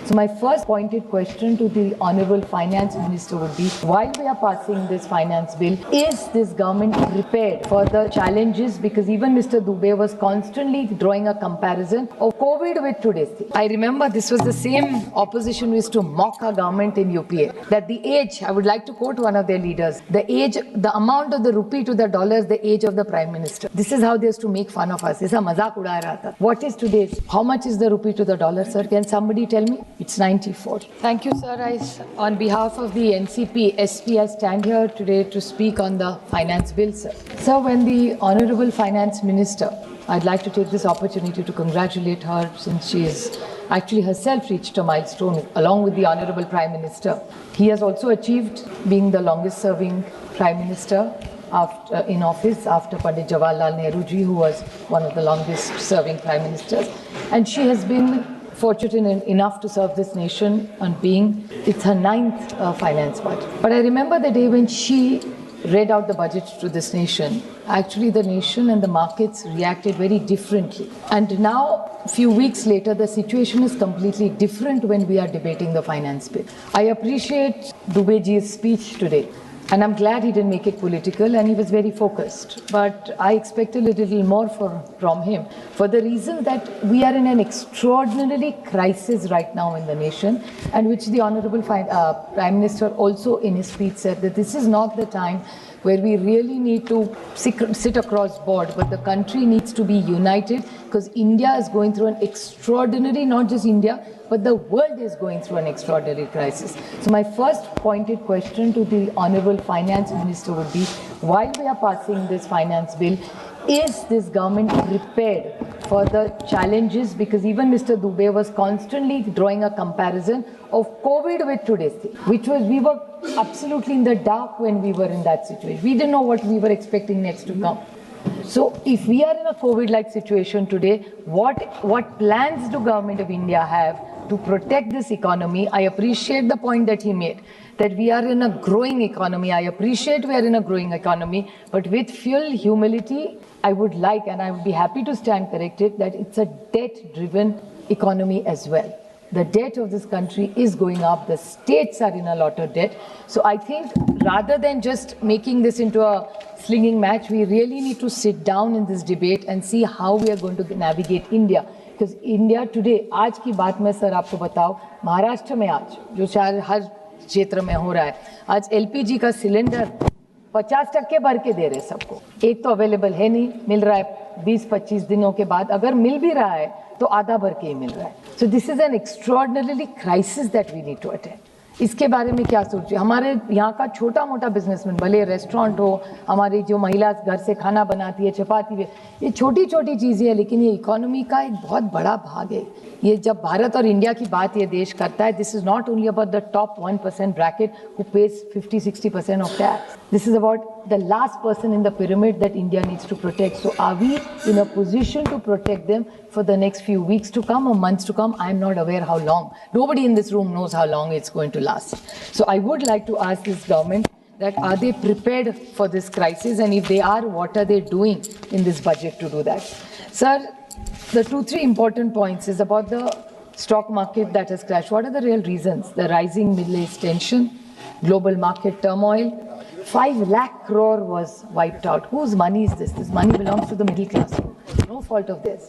So my first pointed question to the Honourable Finance Minister would be, while we are passing this finance bill, is this government prepared for the challenges? Because even Mr. Dubey was constantly drawing a comparison of COVID with today's thing. I remember this was the same opposition who used to mock our government in UPA, that the age, I would like to quote one of their leaders, the amount of the rupee to the dollar is the age of the Prime Minister. This is how they used to make fun of us. Aisa mazak uda raha tha. What is today's? How much is the rupee to the dollar, sir? Can somebody tell me? It's 94. Thank you, sir. On behalf of the NCP, SP, I stand here today to speak on the finance bill, sir. Sir, when the Honourable Finance Minister, I'd like to take this opportunity to congratulate her since she has actually herself reached a milestone along with the Honourable Prime Minister. He has also achieved being the longest serving Prime Minister in office after Pandit Jawaharlal Nehru ji, who was one of the longest serving Prime Ministers. And she has been fortunate enough to serve this nation on it's her 9th finance budget. But I remember the day when she read out the budget to this nation. Actually, the nation and the markets reacted very differently. And now, a few weeks later, the situation is completely different when we are debating the finance bill. I appreciate Dubeyji's speech today. And I'm glad he didn't make it political and he was very focused. But I expected a little more from him for the reason that we are in an extraordinarily crisis right now in the nation, and which the Honourable Prime Minister also in his speech said that this is not the time where we really need to sit across board, but the country needs to be united because India is going through an extraordinary, not just India, but the world is going through an extraordinary crisis. So my first pointed question to the Honourable Finance Minister would be, while we are passing this finance bill, is this government prepared for the challenges? Because even Mr. Dubey was constantly drawing a comparison of COVID with today's thing, which was, we were absolutely in the dark when we were in that situation. We didn't know what we were expecting next to come. So if we are in a COVID-like situation today, what plans do Government of India have to protect this economy? I appreciate the point that he made, that we are in a growing economy. I appreciate we are in a growing economy, but with full humility, I would like, and I would be happy to stand corrected, that it's a debt-driven economy as well. The debt of this country is going up. The states are in a lot of debt. So I think rather than just making this into a slinging match, we really need to sit down in this debate and see how we are going to navigate India. Because India today, आज की बात मैं sir आपको बताऊं, महाराष्ट्र में आज जो शायद हर क्षेत्र में हो रहा है, आज LPG का सिलेंडर 50% भर के दे रहे सबको. एक तो अवेलेबल है नहीं, मिल रहा है 20-25 दिनों के बाद. अगर मिल भी रहा है तो आधा भर के ही मिल रहा है. So this is an extraordinary crisis that we need to attend. इसके बारे में क्या सोचिए? हमारे यहाँ का छोटा मोटा बिजनेसमैन, भले रेस्टोरेंट हो, हमारी जो महिला घर से खाना बनाती है, चपाती है, ये छोटी छोटी चीज़ें हैं, लेकिन ये इकोनॉमी का एक बहुत बड़ा भाग है. ये जब भारत और इंडिया की बात ये देश करता है, this is not only about the top 1% bracket who page 50-60% of tax. This is about the last person in the pyramid that India needs to protect. So are we in a position to protect them for the next few weeks to come or months to come? I am not aware how long. Nobody in this room knows how long it's going to last. So I would like to ask this government that are they prepared for this crisis, and if they are, what are they doing in this budget to do that? Sir, the 2-3 important points is about the stock market that has crashed. What are the real reasons? The rising Middle East tension, global market turmoil. 5 lakh crore was wiped out. Whose money is this? This money belongs to the middle class. No fault of theirs.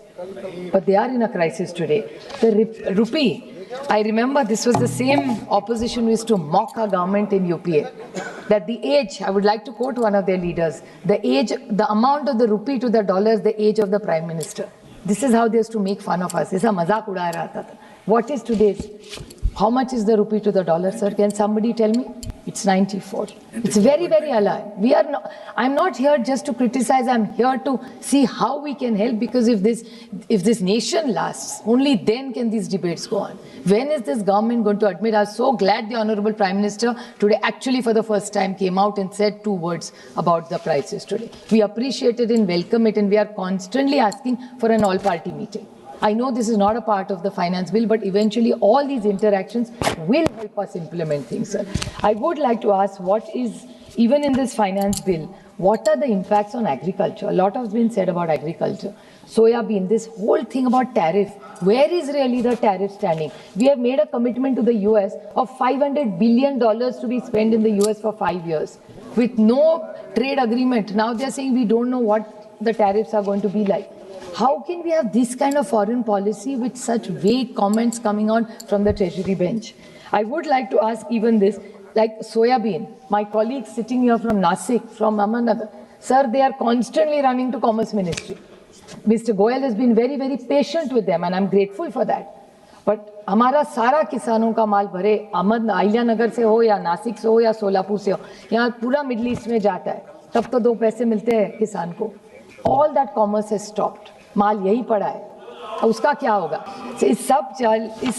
But they are in a crisis today. The rupee, I remember this was the same opposition who used to mock our government in UPA. That the age, I would like to quote one of their leaders, the amount of the rupee to the dollar is the age of the Prime Minister. This is how they used to make fun of us. Aisa mazak uda raha tha. What is today's? How much is the rupee to the dollar, sir? Can somebody tell me? It's 94. It's very, very alive. I'm not here just to criticize. I'm here to see how we can help, because if this nation lasts, only then can these debates go on. When is this government going to admit? I was so glad the Honourable Prime Minister today actually for the first time came out and said 2 words about the crisis today. We appreciate it and welcome it, and we are constantly asking for an all-party meeting. I know this is not a part of the finance bill, but eventually all these interactions will help us implement things, sir. I would like to ask, what is, even in this finance bill, what are the impacts on agriculture? A lot has been said about agriculture. Soya bean, this whole thing about tariff. Where is really the tariff standing? We have made a commitment to the US of $500 billion to be spent in the US for 5 years with no trade agreement. Now they're saying we don't know what the tariffs are going to be like. How can we have this kind of foreign policy with such vague comments coming on from the Treasury bench? I would like to ask even this, like soya bean. My colleagues sitting here from Nasik, from Ahmednagar, sir, they are constantly running to Commerce Ministry. Mr. Goyal has been very, very patient with them and I'm grateful for that. But हमारा सारा किसानों का माल भरे अहिल्यानगर से हो या नासिक से हो या सोलापुर से हो, यहाँ पूरा मिडिल ईस्ट में जाता है, तब तो 2 पैसे मिलते हैं किसान को. All that commerce has stopped. माल यही पड़ा है. उसका क्या होगा? इस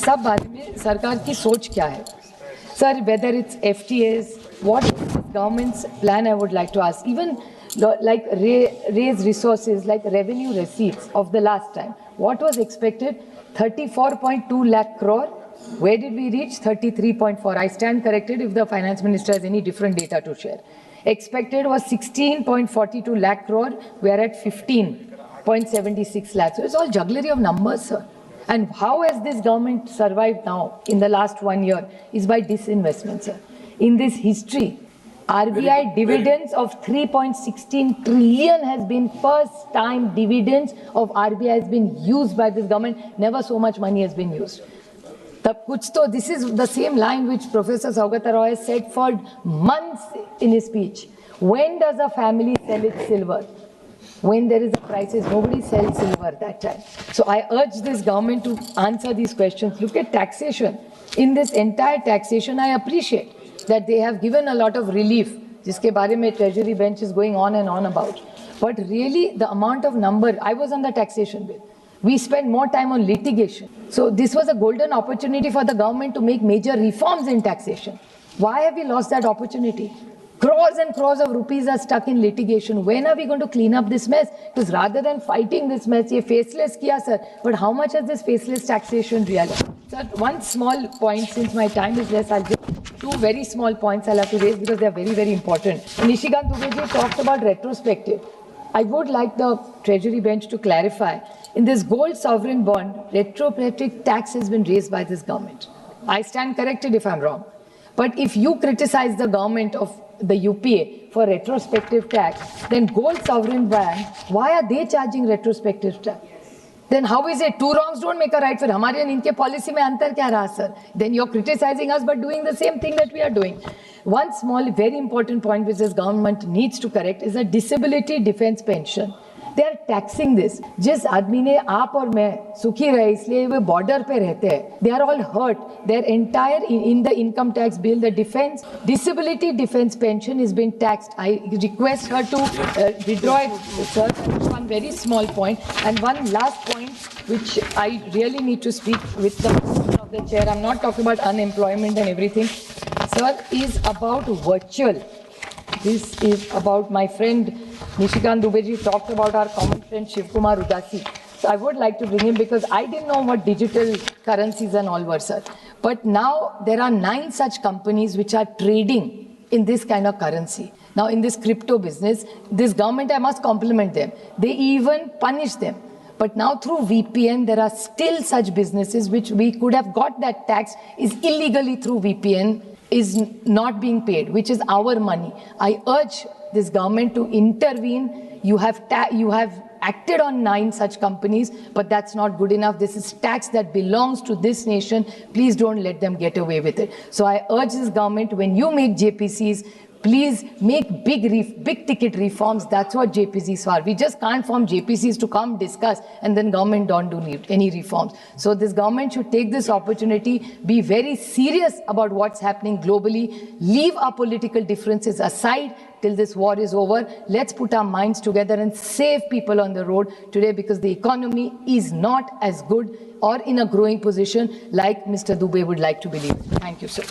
सब बारे में सरकार की सोच क्या है? Sir, whether it's FTAs, what is the government's plan, I would like to ask. Even like raise resources, like revenue receipts of the last time. What was expected? 34.2 lakh crore. Where did we reach? 33.4. I stand corrected if the finance minister has any different data to share. Expected was 16.42 lakh crore. We are at 15.76 lakhs. So it's all jugglery of numbers, sir. And how has this government survived now in the last 1 year is by disinvestment, sir. In this history, RBI dividends of 3.16 trillion has been first time dividends of RBI has been used by this government. Never so much money has been used. This is the same line which Professor Saugata Roy has said for months in his speech. When does a family sell its silver? When there is a crisis, nobody sells silver at that time. So I urge this government to answer these questions. Look at taxation. In this entire taxation, I appreciate that they have given a lot of relief, jiske baare mein Treasury bench is going on and on about. But really, the amount of number, I was on the taxation bill. We spent more time on litigation. So this was a golden opportunity for the government to make major reforms in taxation. Why have we lost that opportunity? Crores and crores of rupees are stuck in litigation. When are we going to clean up this mess? Because rather than fighting this mess, ye faceless kiya, sir. But how much has this faceless taxation realized? Sir, one small point, since my time is less, I'll just 2 very small points I'll have to raise because they're very, very important. Nishikant Dubey talked about retrospective. I would like the Treasury bench to clarify. In this gold sovereign bond, retrospective tax has been raised by this government. I stand corrected if I'm wrong. But if you criticize the government of the UPA for retrospective tax, then gold sovereign bond, why are they charging retrospective tax? Then how is it? 2 wrongs don't make a right. For हमारे और इनके policy में अंतर क्या रहा, sir? Then you're criticizing us but doing the same thing that we are doing. One small, very important point which this government needs to correct is a disability defense pension. They are taxing this. जिस आदमी ने आप और मैं सुखी रहे इसलिए वे border पे रहते हैं. They are all hurt. Their entire in the income tax bill, the disability defense pension is being taxed. I request her to withdraw it, sir. One very small point and one last point which I really need to speak with the position of the chair. I'm not talking about unemployment and everything, sir. Is about virtual. This is about my friend Nishikant Dubey talked about our common friend Shiv Kumar Udasi. So I would like to bring him because I didn't know what digital currencies and all were, sir. But now there are 9 such companies which are trading in this kind of currency. Now in this crypto business, this government, I must compliment them. They even punish them. But now through VPN, there are still such businesses which we could have got that tax is illegally through VPN is not being paid, which is our money. I urge this government to intervene. You have acted on 9 such companies, but that's not good enough. This is tax that belongs to this nation. Please don't let them get away with it. So I urge this government, when you make JPCs, please make big ticket reforms. That's what JPCs are. We just can't form JPCs to come discuss and then government don't do any reforms. So this government should take this opportunity, be very serious about what's happening globally, leave our political differences aside till this war is over. Let's put our minds together and save people on the road today because the economy is not as good or in a growing position like Mr. Dubey would like to believe. Thank you, sir.